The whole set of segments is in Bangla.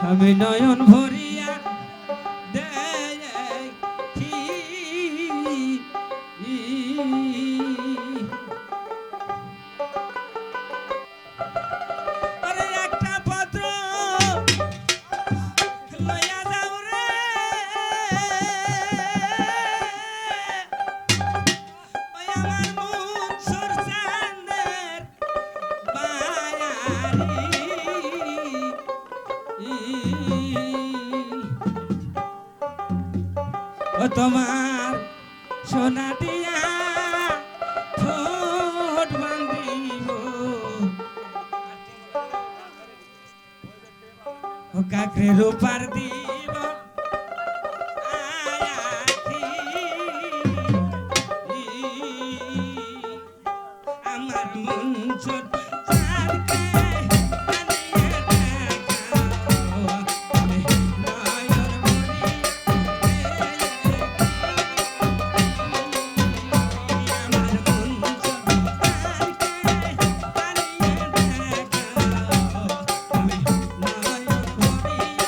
আমি নয়ন ভরিয়া দেখি আরে একটা পত্র লইয়া যাও রে ওই আমার মন সুরচাঁদের ও তোমার সোনা দিয়া ঠোঁট বান্ধিব ও কাকরে রূপার দিব আয়াখি আমার মন ছোট চাঁদকে আনিয়া দেখাও আমি নয়ন ভরিয়া আমার মন ছোট চাঁদকে আনিয়া দেখাও আমি নয়ন ভরিয়া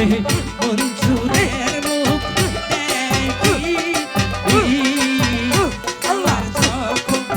মনসুরের মুখ দেখি আল্লাহ যখন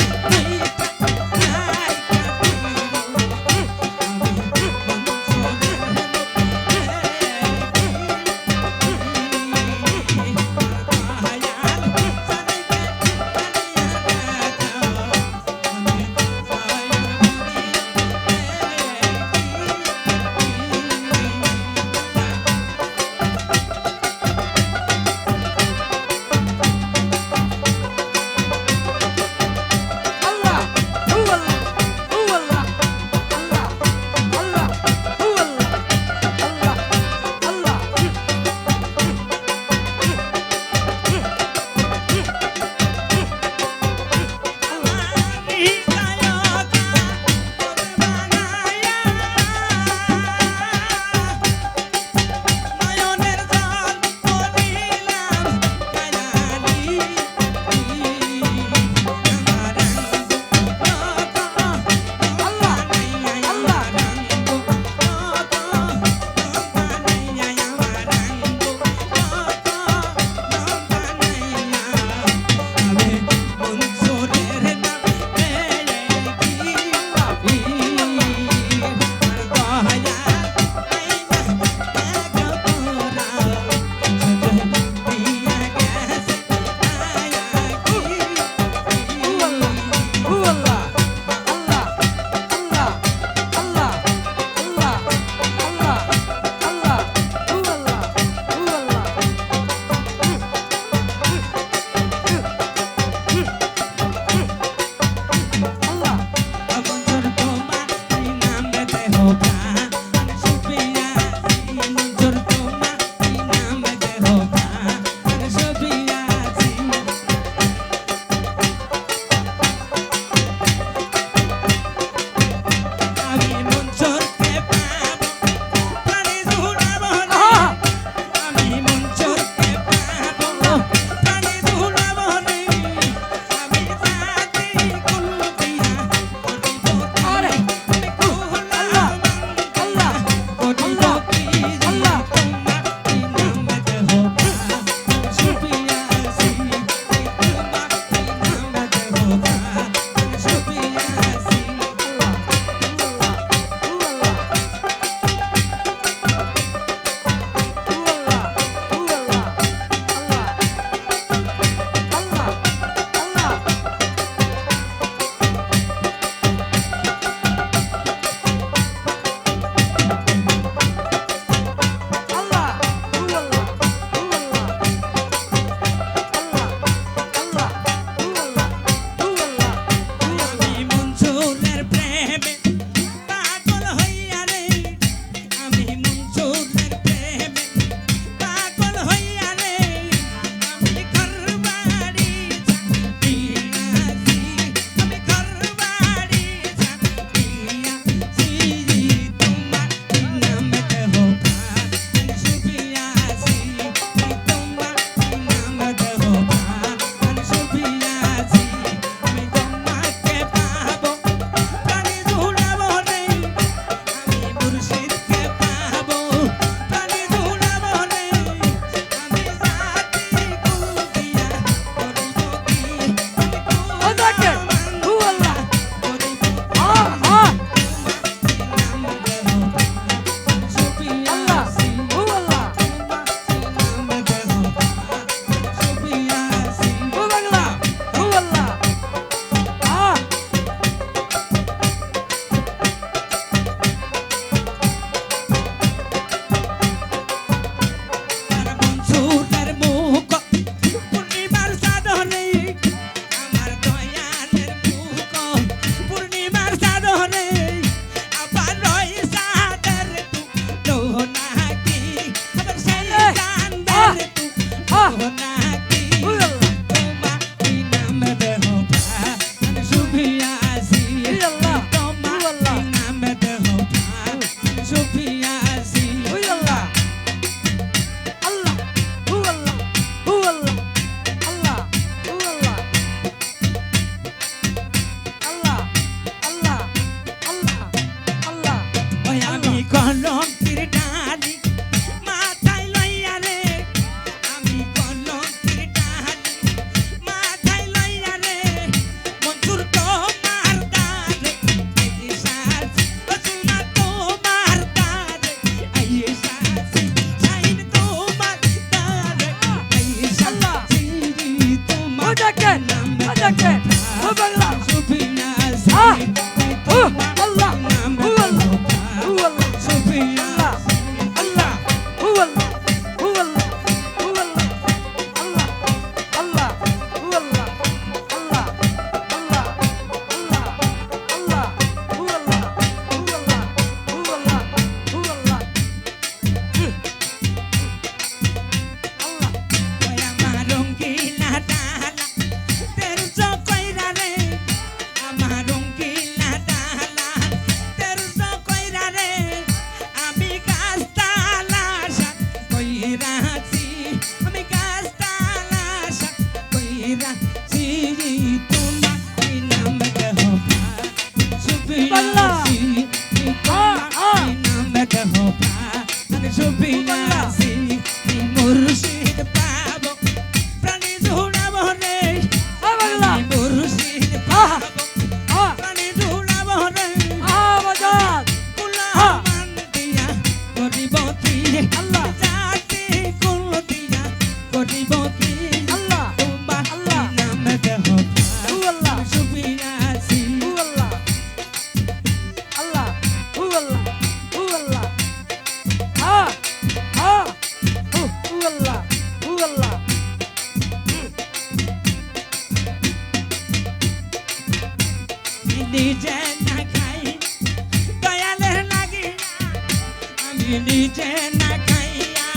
নিজে না খাইয়া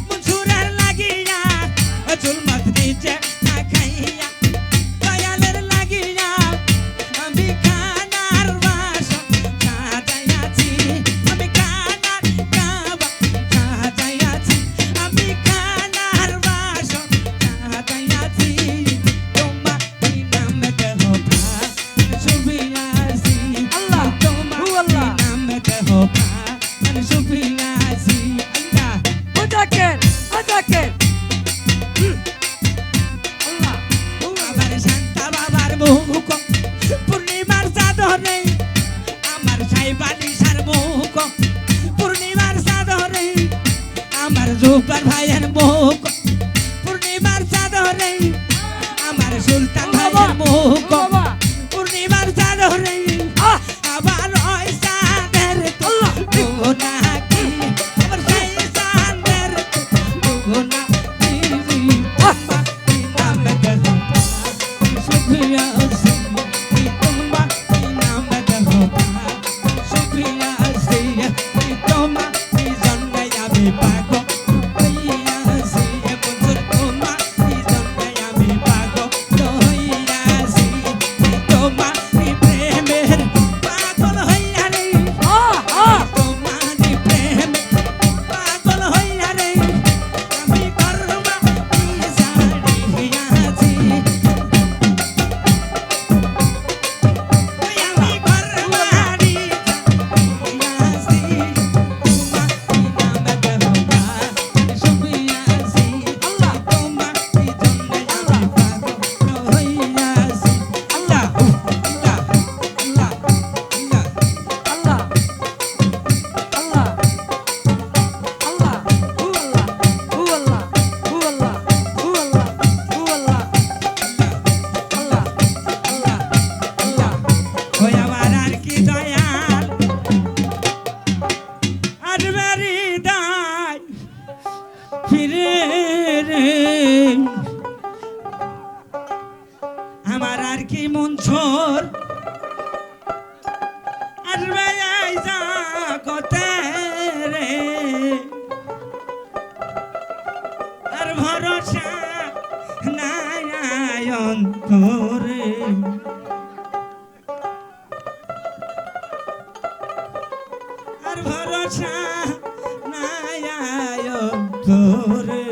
মনসুরের লাগিয়া জুলমাত নিজে না খাইয়া দয়ালের লাগিয়া আমি খানার বাসন সাজাইয়াছি আমি খানার খাবার সাজাইয়াছি আমি খানার বাসন সাজাইয়াছি তোমার নামে দেহ প্রাণ সুবিয়াছি আল্লাহ তোমার হু আল্লাহ নামে দেহ প্রাণ সুবিয়াছি আল্লাহ মুজাক্কির মুজাক্কির আল্লাহ হু আমার শান্তা বাবার মুখ পূর্ণিমার চাঁদরে আমার সাইবালিশার মুখ পূর্ণিমার চাঁদরে আমার জুবার ভাইয়ের মুখ পূর্ণিমার চাঁদরে আমার সুলতান ভাইয়ের মুখ বাবা পূর্ণিমার চাঁদরে আহ আবার ওই চাঁদের তুলনা কি আমার সেই চাঁদের তুলনা কি আমার নামে দেহ সুপ্রিয়া সি তোমার নামে দেহ সুপ্রিয়া সি তোমার জন্যে আমি পাগল হইয়াছি বন্ধুর তোমার জন্যে আমি পাগল হইয়াছি তোমার প্রেমের পাগল হইয়া রে আহ তোমার প্রেমে পাগল হইয়া রে আমি করবা সারিয়াছি আমি করবা সারিয়াছি তোমার নামে দেহবা সুবিয়াছি আল্লাহ তোমার জন্যে আমি পাগল হইয়াছি আল্লাহ আল্লাহ আল্লাহ আল্লাহ আল্লাহ আল্লাহ আল্লাহ হু আল্লাহ হু আল্লাহ হু আল্লাহ হু আল্লাহ হু আল্লাহ আল্লাহ আল্লাহ ওই আমার আর কি দয়াল আর বাড়ি দায় ফিরে রে আমার আর কি মন ছোর আর বেয়াই যা কতে রে আর ভরসা নাই অন্তরে আর ভরসা নাই অন্তরে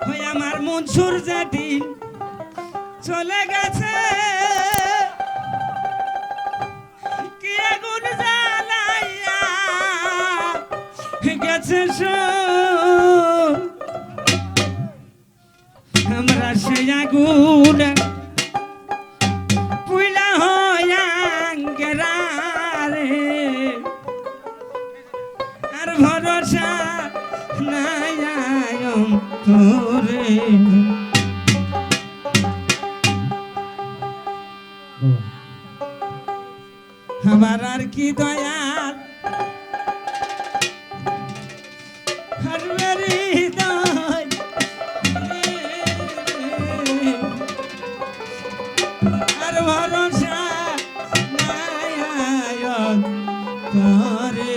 ওই আমার মনসুর যেদিন চলে গেছে কি আগুন জ্বালাইয়া গেছে সব আমরা সেই আগুন পুইলা হইয়া রে আর ভরসা নাই অন্তরে আমার আর কি দয়াল আর মেরি দয় আর ভরসা নাই অন্তরে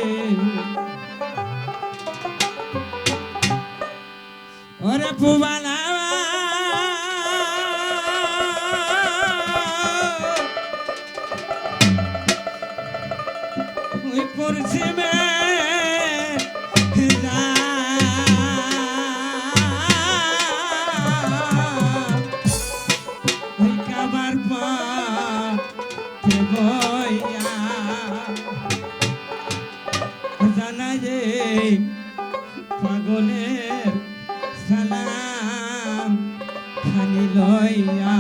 ওরে পুবালা ওই পশ্চিমে ওই কাবার পাতে বইয়া জানা যে পাগলের সালাম খানি লইয়া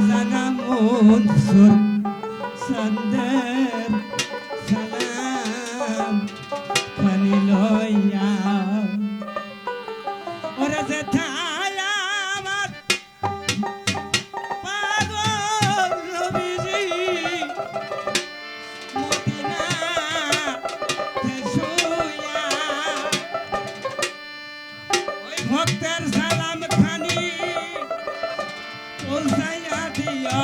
জানা মনসুর সন্দের সালাম খানি লইয়া ওরে যে থায়া আমার পাগল নবীজি মদিনাতে শুইয়া ওই ভক্তের সালাম খানি পৌঁছাইয়া দিয়া